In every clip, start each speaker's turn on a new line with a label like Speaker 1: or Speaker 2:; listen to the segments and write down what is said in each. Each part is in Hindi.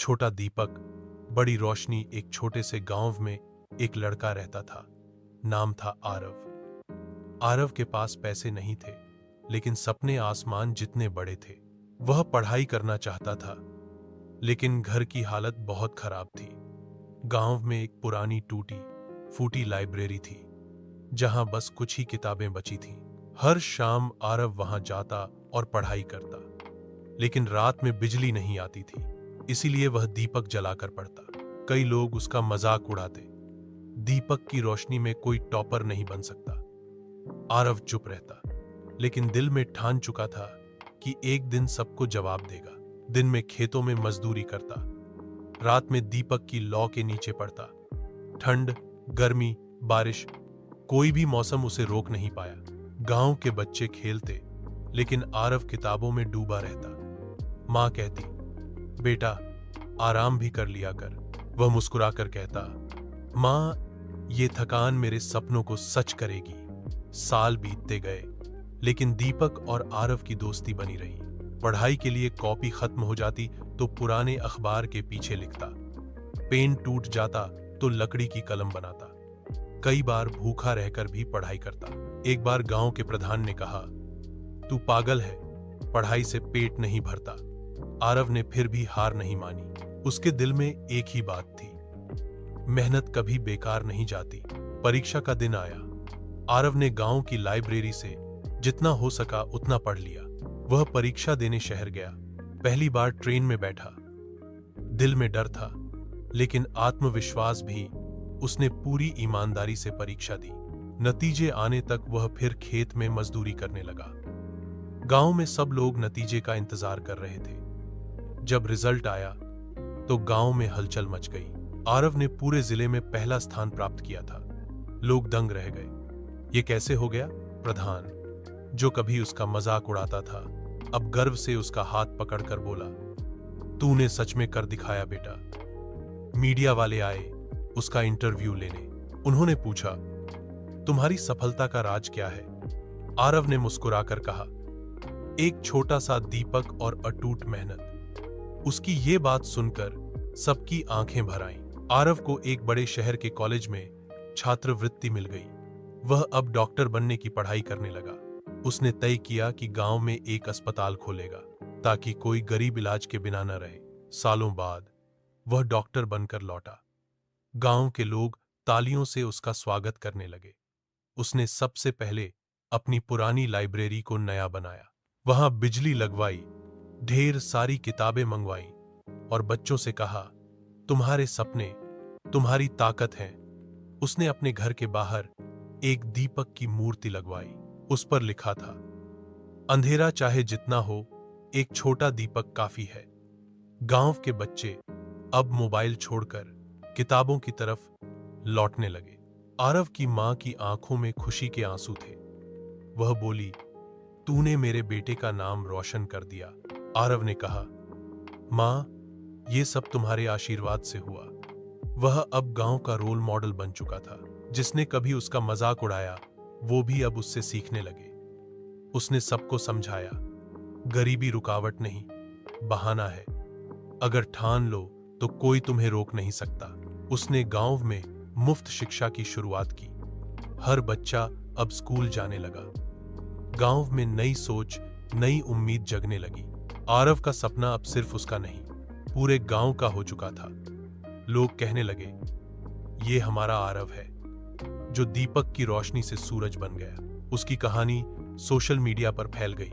Speaker 1: छोटा दीपक, बड़ी रोशनी। एक छोटे से गांव में एक लड़का रहता था। नाम था आरव। आरव के पास पैसे नहीं थे, लेकिन सपने आसमान जितने बड़े थे। वह पढ़ाई करना चाहता था, लेकिन घर की हालत बहुत खराब थी। गांव में एक पुरानी टूटी फूटी लाइब्रेरी थी, जहां बस कुछ ही किताबें बची थीं। हर शाम आरव वहां जाता और पढ़ाई करता, लेकिन रात में बिजली नहीं आती थी, इसीलिए वह दीपक जलाकर पढ़ता। कई लोग उसका मजाक उड़ाते, दीपक की रोशनी में कोई टॉपर नहीं बन सकता। आरव चुप रहता, लेकिन दिल में ठान चुका था कि एक दिन सबको जवाब देगा। दिन में खेतों में मजदूरी करता, रात में दीपक की लौ के नीचे पढ़ता। ठंड, गर्मी, बारिश, कोई भी मौसम उसे रोक नहीं पाया। गांव के बच्चे खेलते, लेकिन आरव किताबों में डूबा रहता। माँ कहती, बेटा आराम भी कर लिया कर। वह मुस्कुराकर कहता, माँ, ये थकान मेरे सपनों को सच करेगी। साल बीतते गए, लेकिन दीपक और आरव की दोस्ती बनी रही। पढ़ाई के लिए कॉपी खत्म हो जाती तो पुराने अखबार के पीछे लिखता। पेन टूट जाता तो लकड़ी की कलम बनाता। कई बार भूखा रहकर भी पढ़ाई करता। एक बार गांव के प्रधान ने कहा, तू पागल है, पढ़ाई से पेट नहीं भरता। आरव ने फिर भी हार नहीं मानी। उसके दिल में एक ही बात थी, मेहनत कभी बेकार नहीं जाती। परीक्षा का दिन आया। आरव ने गांव की लाइब्रेरी से जितना हो सका उतना पढ़ लिया। वह परीक्षा देने शहर गया। पहली बार ट्रेन में बैठा। दिल में डर था, लेकिन आत्मविश्वास भी। उसने पूरी ईमानदारी से परीक्षा दी। नतीजे आने तक वह फिर खेत में मजदूरी करने लगा। गांव में सब लोग नतीजे का इंतजार कर रहे थे। जब रिजल्ट आया तो गांव में हलचल मच गई। आरव ने पूरे जिले में पहला स्थान प्राप्त किया था। लोग दंग रह गए। ये कैसे हो गया? प्रधान, जो कभी उसका मजाक उड़ाता था, अब गर्व से उसका हाथ पकड़कर बोला, तूने सच में कर दिखाया बेटा। मीडिया वाले आए उसका इंटरव्यू लेने। उन्होंने पूछा, तुम्हारी सफलता का राज क्या है? आरव ने मुस्कुराकर कहा, एक छोटा सा दीपक और अटूट मेहनत। उसकी ये बात सुनकर सबकी आंखें भर आईं। आरव को एक बड़े शहर के कॉलेज में छात्रवृत्ति मिल गई। वह अब डॉक्टर बनने की पढ़ाई करने लगा। उसने तय किया कि गांव में एक अस्पताल खोलेगा, ताकि कोई गरीब इलाज के बिना न रहे। सालों बाद वह डॉक्टर बनकर लौटा। गांव के लोग तालियों से उसका स्वागत करने लगे। उसने सबसे पहले अपनी पुरानी लाइब्रेरी को नया बनाया। वहां बिजली लगवाई, ढेर सारी किताबें मंगवाई और बच्चों से कहा, तुम्हारे सपने तुम्हारी ताकत हैं। उसने अपने घर के बाहर एक दीपक की मूर्ति लगवाई। उस पर लिखा था, अंधेरा चाहे जितना हो, एक छोटा दीपक काफी है। गांव के बच्चे अब मोबाइल छोड़कर किताबों की तरफ लौटने लगे। आरव की मां की आंखों में खुशी के आंसू थे। वह बोली, तूने मेरे बेटे का नाम रोशन कर दिया। आरव ने कहा, मां, ये सब तुम्हारे आशीर्वाद से हुआ। वह अब गांव का रोल मॉडल बन चुका था। जिसने कभी उसका मजाक उड़ाया, वो भी अब उससे सीखने लगे। उसने सबको समझाया, गरीबी रुकावट नहीं, बहाना है। अगर ठान लो तो कोई तुम्हें रोक नहीं सकता। उसने गांव में मुफ्त शिक्षा की शुरुआत की। हर बच्चा अब स्कूल जाने लगा। गांव में नई सोच, नई उम्मीद जगने लगी। आरव का सपना अब सिर्फ उसका नहीं, पूरे गांव का हो चुका था। लोग कहने लगे, ये हमारा आरव है, जो दीपक की रोशनी से सूरज बन गया। उसकी कहानी सोशल मीडिया पर फैल गई।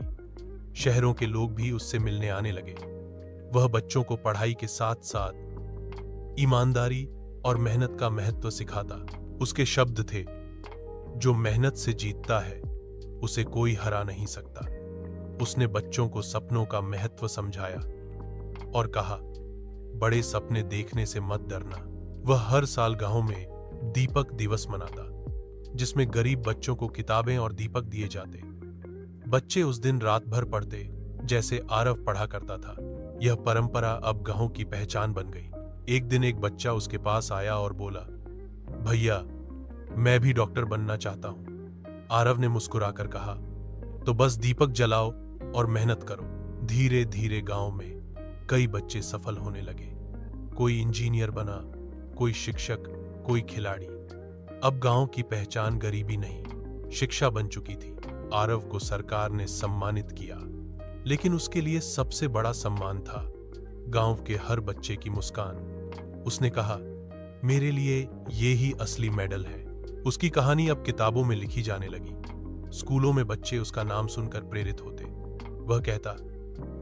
Speaker 1: शहरों के लोग भी उससे मिलने आने लगे। वह बच्चों को पढ़ाई के साथ साथ ईमानदारी और मेहनत का महत्व सिखाता। उसके शब्द थे, जो मेहनत से जीतता है उसे कोई हरा नहीं सकता। उसने बच्चों को सपनों का महत्व समझाया और कहा, बड़े सपने देखने से मत डरना। वह हर साल गांव में दीपक दिवस मनाता, जिसमें गरीब बच्चों को किताबें और दीपक दिए जाते। बच्चे उस दिन रात भर पढ़ते, जैसे आरव पढ़ा करता था। यह परंपरा अब गांव की पहचान बन गई। एक दिन एक बच्चा उसके पास आया और बोला, भैया, मैं भी डॉक्टर बनना चाहता हूं। आरव ने मुस्कुराकर कहा, तो बस दीपक जलाओ और मेहनत करो। धीरे धीरे गांव में कई बच्चे सफल होने लगे। कोई इंजीनियर बना, कोई शिक्षक, कोई खिलाड़ी। अब गांव की पहचान गरीबी नहीं, शिक्षा बन चुकी थी। आरव को सरकार ने सम्मानित किया, लेकिन उसके लिए सबसे बड़ा सम्मान था गांव के हर बच्चे की मुस्कान। उसने कहा, मेरे लिए ये ही असली मेडल है। उसकी कहानी अब किताबों में लिखी जाने लगी। स्कूलों में बच्चे उसका नाम सुनकर प्रेरित होते। वह कहता,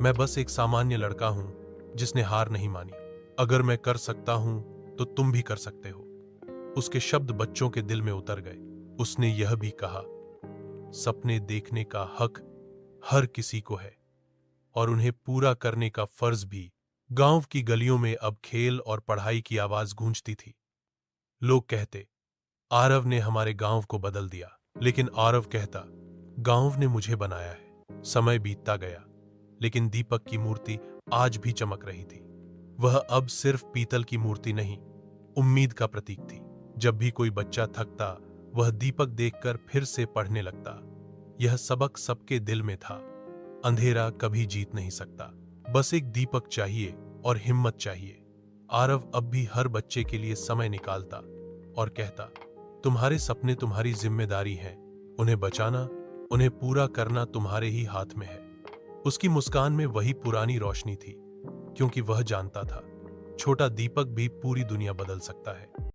Speaker 1: मैं बस एक सामान्य लड़का हूं जिसने हार नहीं मानी। अगर मैं कर सकता हूं तो तुम भी कर सकते हो। उसके शब्द बच्चों के दिल में उतर गए। उसने यह भी कहा, सपने देखने का हक हर किसी को है और उन्हें पूरा करने का फर्ज भी। गांव की गलियों में अब खेल और पढ़ाई की आवाज गूंजती थी। लोग कहते, आरव ने हमारे गांव को बदल दिया। लेकिन आरव कहता, गांव ने मुझे बनाया है। समय बीतता गया, लेकिन दीपक की मूर्ति आज भी चमक रही थी। वह अब सिर्फ पीतल की मूर्ति नहीं, उम्मीद का प्रतीक थी। जब भी कोई बच्चा थकता, वह दीपक देखकर फिर से पढ़ने लगता। यह सबक सबके दिल में था। अंधेरा कभी जीत नहीं सकता, बस एक दीपक चाहिए और हिम्मत चाहिए। आरव अब भी हर बच्चे के लिए समय निकालता और कहता, तुम्हारे सपने तुम्हारी जिम्मेदारी हैं। उन्हें बचाना, उन्हें पूरा करना तुम्हारे ही हाथ में है। उसकी मुस्कान में वही पुरानी रोशनी थी, क्योंकि वह जानता था, छोटा दीपक भी पूरी दुनिया बदल सकता है।